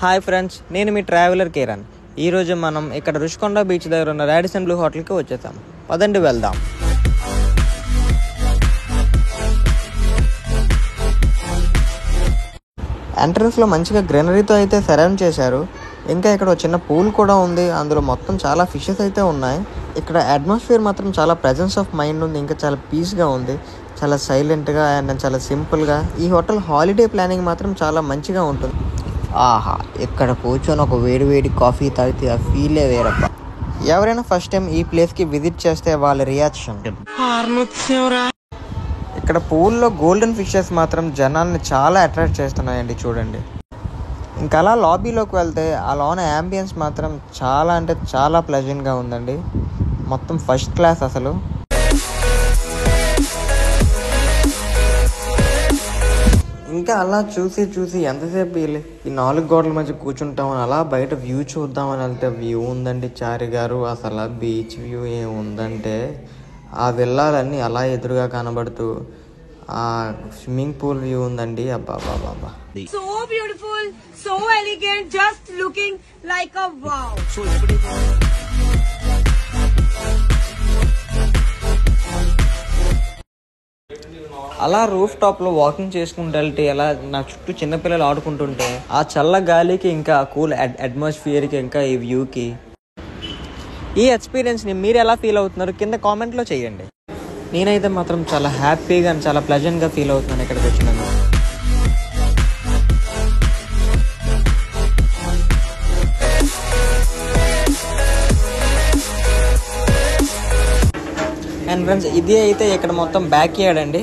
Hi friends, నేను మీ traveller Kiran. ఈరోజు మనం ఇక్కడ రుషికొండ బీచ్ దగ్గర ఉన్న రాడిసన్ బ్లూ హోటల్కి వచ్చేసాం. పదండి వెళ్దాం. ఎంట్రన్స్లో మంచిగా గ్రీనరీతో అయితే సరౌండ్ చేశారు. ఇంకా ఇక్కడ ఒక చిన్న పూల్ కూడా ఉంది. అందులో మొత్తం చాలా ఫిషెస్ అయితే ఉన్నాయి. ఇక్కడ అట్మాస్ఫియర్ మాత్రం చాలా ప్రెజెన్స్ ఆఫ్ మైండ్ ఉంది. ఇంకా చాలా పీస్గా ఉంది, చాలా సైలెంట్గా అండ్ చాలా సింపుల్గా. ఈ హోటల్ హాలిడే ప్లానింగ్ మాత్రం చాలా మంచిగా ఉంటుంది. ఆహా, ఇక్కడ కూర్చొని ఒక వేడి కాఫీ తాగితే ఆ ఫీలే వేరప్ప. ఎవరైనా ఫస్ట్ టైం ఈ ప్లేస్కి విజిట్ చేస్తే వాళ్ళ రియాక్షన్. ఇక్కడ పూల్లో గోల్డెన్ ఫిషెస్ మాత్రం జనాల్ని చాలా అట్రాక్ట్ చేస్తున్నాయండి, చూడండి. ఇంకా అలా లాబీలోకి వెళ్తే ఆ లోన యాంబియన్స్ మాత్రం చాలా అంటే చాలా ప్లెజెంట్గా ఉందండి. మొత్తం ఫస్ట్ క్లాస్ అసలు. ఇంకా అలా చూసి ఎంతసేపు ఈ 4 గోడల మధ్య కూర్చుంటామని అలా బయట వ్యూ చూద్దామని వెళ్తే వ్యూ ఉందండి చారి గారు. అసలు బీచ్ వ్యూ ఏముందంటే ఆ విల్లాలన్నీ అలా ఎదురుగా కనబడుతూ ఆ స్విమ్మింగ్ పూల్ వ్యూ ఉందండి. అబ్బా బాబా, so beautiful, so elegant, just looking like a wow. అలా రూఫ్ టాప్లో వాకింగ్ చేసుకుంటూ వెళ్తే అలా నా చుట్టూ చిన్నపిల్లలు ఆడుకుంటుంటే ఆ చల్ల గాలికి ఇంకా కూల్ అట్మాస్ఫియర్కి ఇంకా ఈ వ్యూకి ఈ ఎక్స్పీరియన్స్ని మీరు ఎలా ఫీల్ అవుతున్నారు కింద కామెంట్లో చేయండి. నేనైతే మాత్రం చాలా హ్యాపీగా అండ్ చాలా ప్లెజెంట్గా ఫీల్ అవుతున్నాను ఇక్కడికి వచ్చినందుకు. అండ్ ఫ్రెండ్స్, ఇది అయితే ఇక్కడ మొత్తం బ్యాక్ యార్డ్ అండి.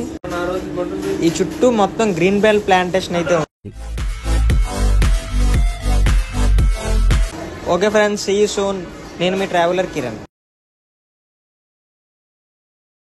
ఈ చుట్టూ మొత్తం గ్రీన్ బెల్ట్ ప్లాంటేషన్ అయితే ఉంది. Okay friends, see you soon. నేను మీ ట్రావెలర్ కిరణ్.